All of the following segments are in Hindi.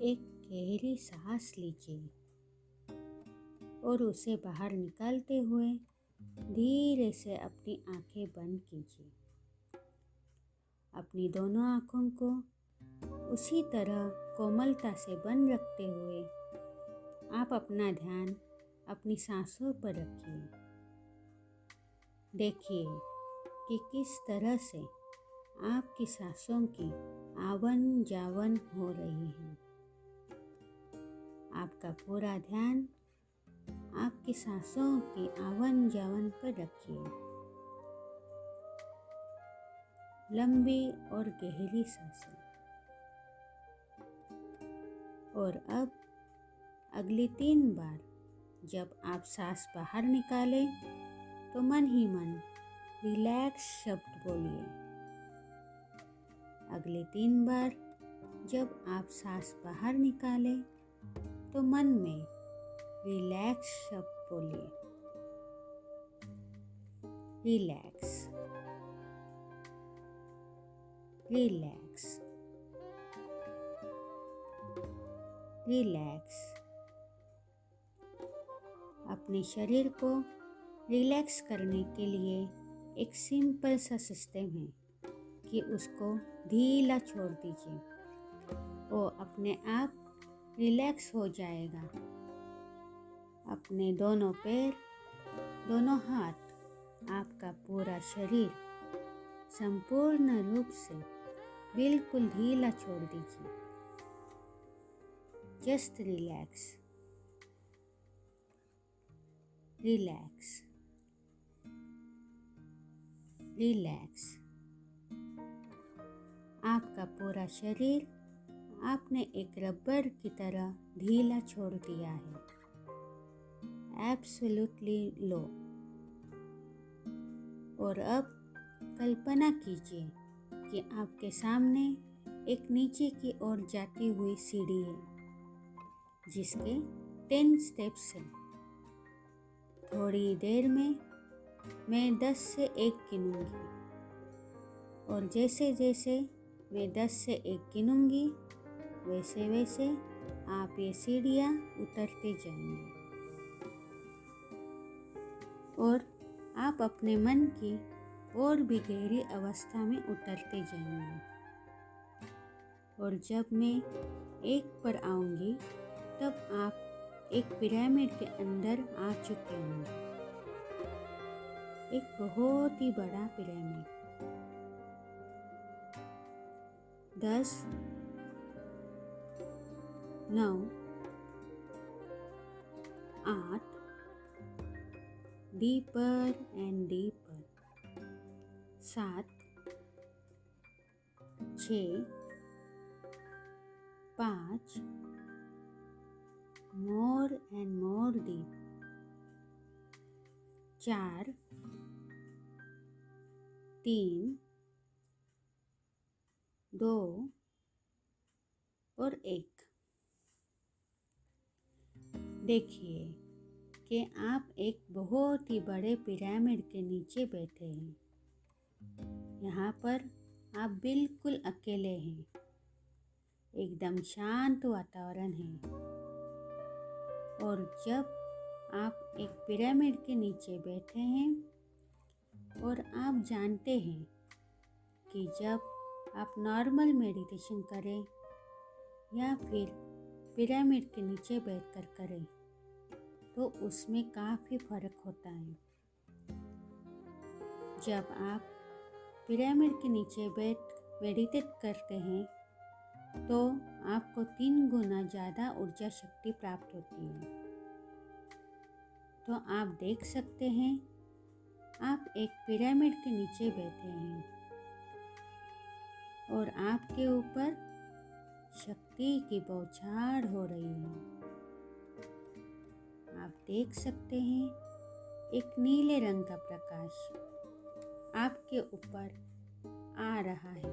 एक गहरी सांस लीजिए और उसे बाहर निकालते हुए धीरे से अपनी आंखें बंद कीजिए। अपनी दोनों आंखों को उसी तरह कोमलता से बंद रखते हुए आप अपना ध्यान अपनी सांसों पर रखिए। देखिए कि किस तरह से आपकी सांसों की आवन जावन हो रही है। आपका पूरा ध्यान आपकी सांसों की आवन जावन पर रखिए। लंबी और गहरी सांसें। और अब अगली 3 बार जब आप सांस बाहर निकालें तो मन ही मन रिलैक्स शब्द बोलिए। अगली 3 बार जब आप सांस बाहर निकालें तो मन में रिलैक्स शब्द बोलिए। Relax, relax, relax. अपने शरीर को रिलैक्स करने के लिए एक सिंपल सा सिस्टम है कि उसको ढीला छोड़ दीजिए, वो अपने आप रिलैक्स हो जाएगा। अपने दोनों पैर, दोनों हाथ, आपका पूरा शरीर संपूर्ण रूप से बिल्कुल ढीला छोड़ दीजिए। Just relax, relax, relax. आपका पूरा शरीर आपने एक रबर की तरह ढीला छोड़ दिया है। एब्सोल्युटली लो। और अब कल्पना कीजिए कि आपके सामने एक नीचे की ओर जाती हुई सीढ़ी है जिसके 10 स्टेप्स हैं। थोड़ी देर में मैं 10 से 1 गिनूंगी और जैसे जैसे मैं 10 से 1 गिनूंगी वैसे वैसे आप ये सीढ़ियाँ उतरते जाएंगे और आप अपने मन की और भी गहरी अवस्था में उतरते जाएंगे। और जब मैं 1 पर आऊँगी तब आप एक पिरामिड के अंदर आ चुके होंगे। एक बहुत ही बड़ा pyramid. 10, 9, 8, deeper and deeper, 7, 6, 5, more and more deep, 4, 3, 2 और 1। देखिए कि आप एक बहुत ही बड़े पिरामिड के नीचे बैठे हैं। यहाँ पर आप बिल्कुल अकेले हैं। एकदम शांत वातावरण है। और जब आप एक पिरामिड के नीचे बैठे हैं और आप जानते हैं कि जब आप नॉर्मल मेडिटेशन करें या फिर पिरामिड के नीचे बैठकर करें तो उसमें काफ़ी फर्क होता है। जब आप पिरामिड के नीचे बैठ मेडिटेट करते हैं तो आपको 3 गुना ज़्यादा ऊर्जा शक्ति प्राप्त होती है। तो आप देख सकते हैं आप एक पिरामिड के नीचे बैठे हैं और आपके ऊपर शक्ति की बौछार हो रही है। आप देख सकते हैं एक नीले रंग का प्रकाश आपके ऊपर आ रहा है।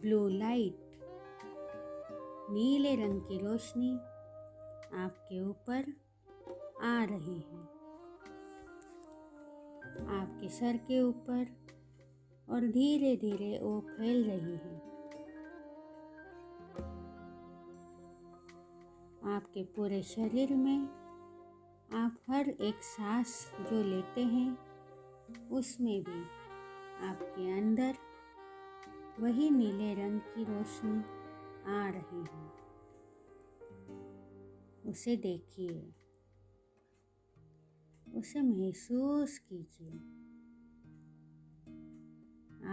ब्लू लाइट, नीले रंग की रोशनी आपके ऊपर आ रही है। आपके सर के ऊपर और धीरे धीरे वो फैल रही है। आपके पूरे शरीर में आप हर एक सांस जो लेते हैं उसमें भी आपके अंदर वही नीले रंग की रोशनी आ रही है। उसे देखिए, उसे महसूस कीजिए।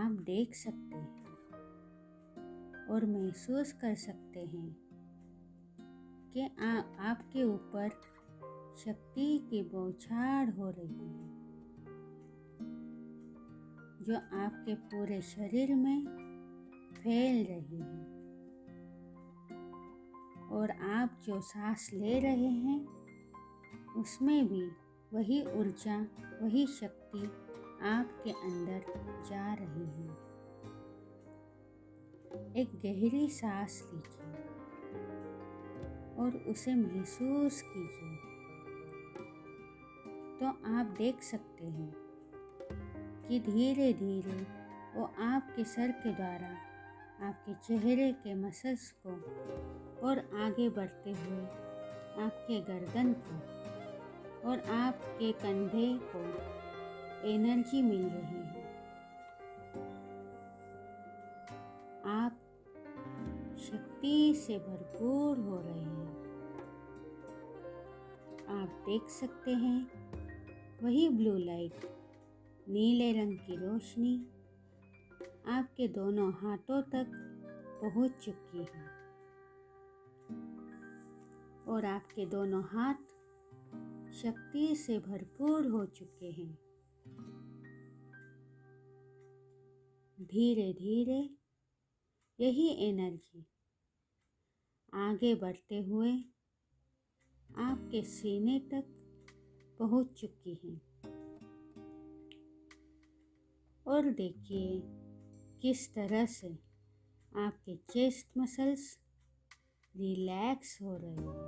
आप देख सकते हैं और महसूस कर सकते हैं कि आपके ऊपर शक्ति की बौछार हो रही है, जो आपके पूरे शरीर में फैल रही है। और आप जो सांस ले रहे हैं उसमें भी वही ऊर्जा, वही शक्ति आपके अंदर जा रही है। एक गहरी सांस लीजिए और उसे महसूस कीजिए। तो आप देख सकते हैं कि धीरे धीरे वो आपके सर के द्वारा आपके चेहरे के मसल्स को और आगे बढ़ते हुए आपके गर्दन को और आपके कंधे को एनर्जी मिल रही है। आप शक्ति से भरपूर हो रहे हैं। आप देख सकते हैं वही ब्लू लाइट, नीले रंग की रोशनी आपके दोनों हाथों तक पहुंच चुकी है और आपके दोनों हाथ शक्ति से भरपूर हो चुके हैं। धीरे धीरे यही एनर्जी आगे बढ़ते हुए आपके सीने तक पहुंच चुकी है। और देखिए किस तरह से आपके चेस्ट मसल्स रिलैक्स हो रहे हैं।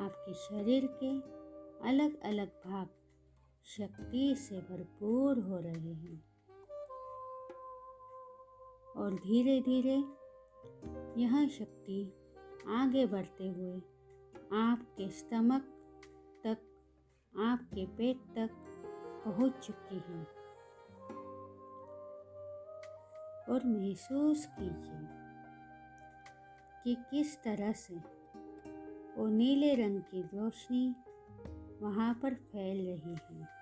आपके शरीर के अलग अलग भाग शक्ति से भरपूर हो रहे हैं और धीरे धीरे यह शक्ति आगे बढ़ते हुए आपके स्टमक तक, आपके पेट तक पहुंच चुकी है। और महसूस कीजिए कि किस तरह से वो नीले रंग की रोशनी वहाँ पर फैल रही है।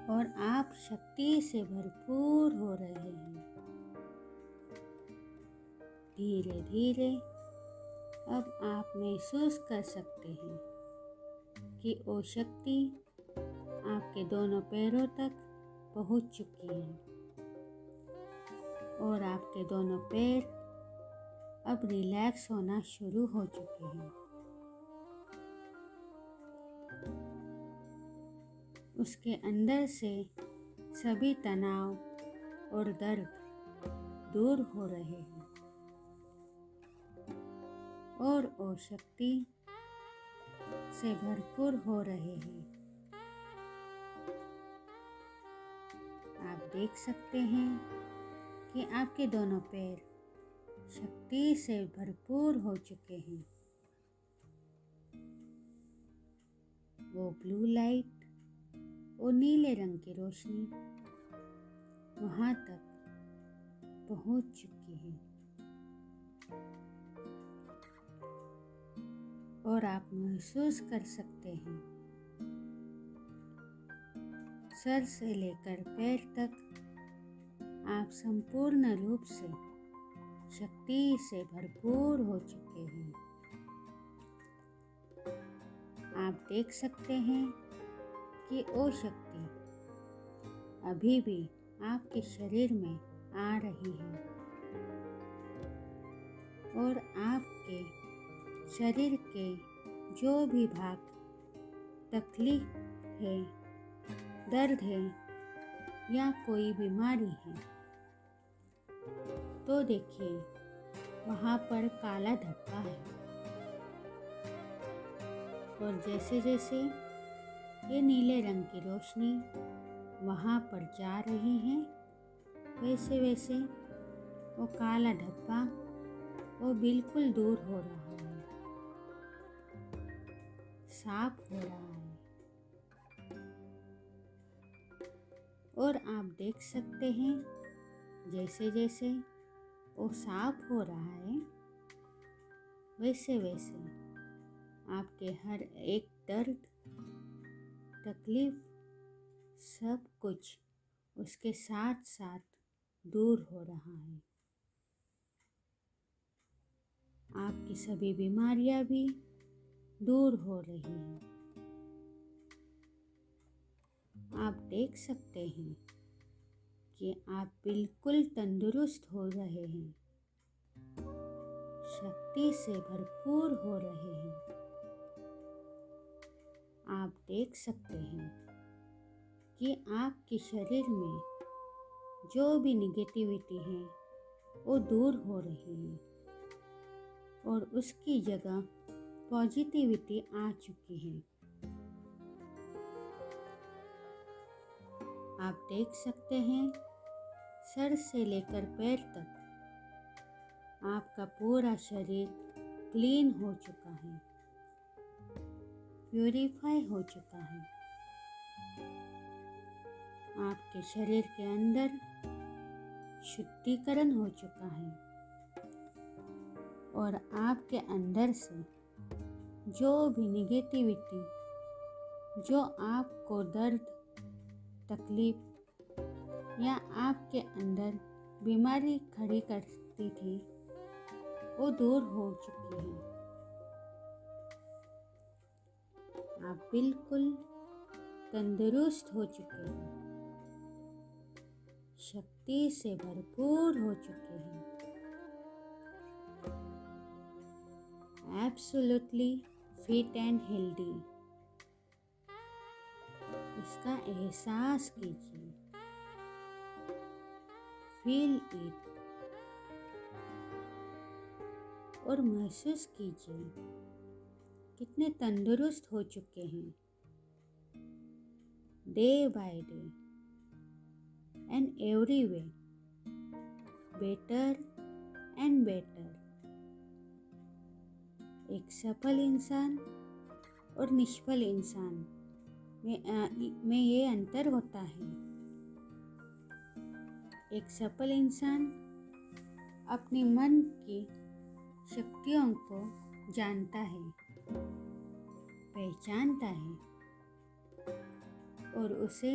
और आप शक्ति से भरपूर हो रहे हैं। धीरे धीरे अब आप महसूस कर सकते हैं कि वो शक्ति आपके दोनों पैरों तक पहुंच चुकी है और आपके दोनों पैर अब रिलैक्स होना शुरू हो चुके हैं। उसके अंदर से सभी तनाव और दर्द दूर हो रहे हैं और वो शक्ति से भरपूर हो रहे हैं। आप देख सकते हैं कि आपके दोनों पैर शक्ति से भरपूर हो चुके हैं। वो ब्लू लाइट, वो नीले रंग की रोशनी वहाँ तक पहुँच चुकी है और आप महसूस कर सकते हैं सर से लेकर पैर तक आप संपूर्ण रूप से शक्ति से भरपूर हो चुके हैं। आप देख सकते हैं कि वो शक्ति अभी भी आपके शरीर में आ रही है और आपके शरीर के जो भी भाग तकलीफ है, दर्द है या कोई बीमारी है, तो देखिए वहाँ पर काला धब्बा है और जैसे जैसे ये नीले रंग की रोशनी वहाँ पर जा रही है, वैसे वैसे वो काला धब्बा वो बिल्कुल दूर हो रहा है, साफ हो रहा है। और आप देख सकते हैं जैसे जैसे वो साफ हो रहा है वैसे वैसे आपके हर एक दर्द, तकलीफ, सब कुछ उसके साथ साथ दूर हो रहा है। आपकी सभी बीमारियां भी दूर हो रही हैं। आप देख सकते हैं कि आप बिल्कुल तंदुरुस्त हो रहे हैं, शक्ति से भरपूर हो रहे हैं। आप देख सकते हैं कि आपके शरीर में जो भी निगेटिविटी है वो दूर हो रही है और उसकी जगह पॉजिटिविटी आ चुकी है। आप देख सकते हैं सर से लेकर पैर तक आपका पूरा शरीर क्लीन हो चुका है, प्यूरिफाई हो चुका है। आपके शरीर के अंदर शुद्धिकरण हो चुका है और आपके अंदर से जो भी निगेटिविटी, जो आपको दर्द, तकलीफ या आपके अंदर बीमारी खड़ी करती थी वो दूर हो चुकी है। आप बिल्कुल तंदुरुस्त हो चुके हैं, शक्ति से भरपूर हो चुके हैं, एब्सोल्युटली फिट एंड हेल्दी। इसका एहसास कीजिए, फील इट और महसूस कीजिए कितने तंदुरुस्त हो चुके हैं day by day and every way, better and better. एक सफल इंसान और निष्फल इंसान में ये अंतर होता है। एक सफल इंसान अपने मन की शक्तियों को जानता है, पहचानता है और उसे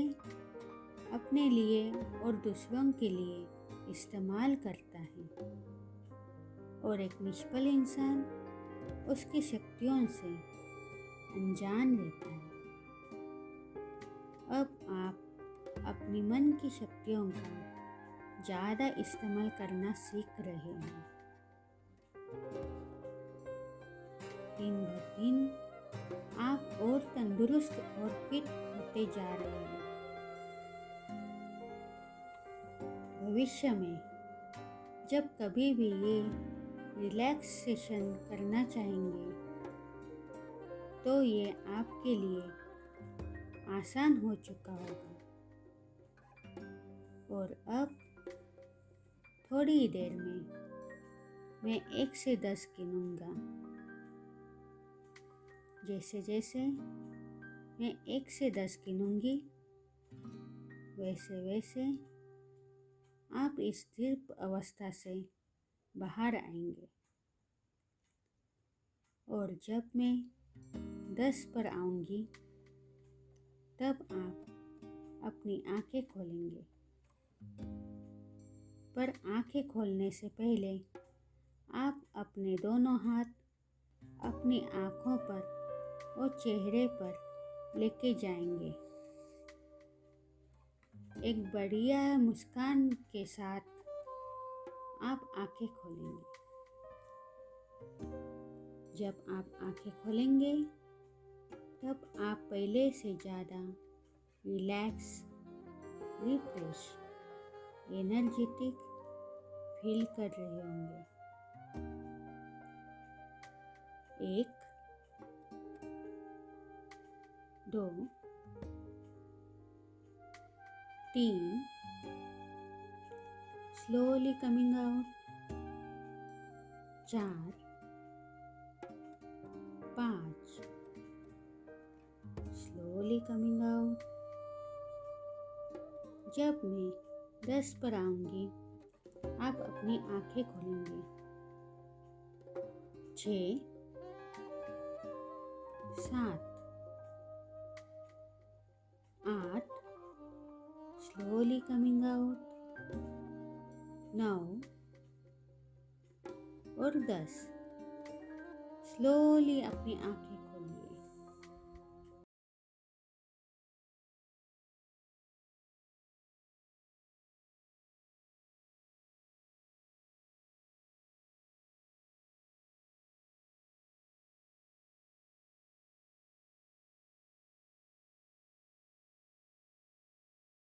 अपने लिए और दूसरों के लिए इस्तेमाल करता है। और एक निष्फल इंसान उसकी शक्तियों से अनजान रहता है। अब आप अपनी मन की शक्तियों का ज़्यादा इस्तेमाल करना सीख रहे हैं। दिन ब दिन आप और तंदुरुस्त और फिट होते जा रहे हैं। भविष्य में जब कभी भी ये रिलैक्सेशन करना चाहेंगे तो ये आपके लिए आसान हो चुका होगा। और अब थोड़ी देर में मैं 1 से 10 गिनूंगा। जैसे जैसे मैं 1 से 10 गिनूंगी वैसे वैसे आप इस स्थिर अवस्था से बाहर आएंगे। और जब मैं 10 पर आऊंगी तब आप अपनी आंखें खोलेंगे। पर आंखें खोलने से पहले आप अपने दोनों हाथ अपनी आंखों पर और चेहरे पर लेके जाएंगे। एक बढ़िया मुस्कान के साथ आप आंखें खोलेंगे। जब आप आंखें खोलेंगे तब आप पहले से ज़्यादा रिलैक्स, रिफ्रेश, एनर्जेटिक फील कर रहे होंगे। 1, 2, 3, slowly coming out. 4, 5, slowly coming out. जब मैं 10 पर आऊंगी आप अपनी आंखें खोलेंगे। 6, 7, 8, slowly coming out. 9 और 10, स्लोली अपनी आंखें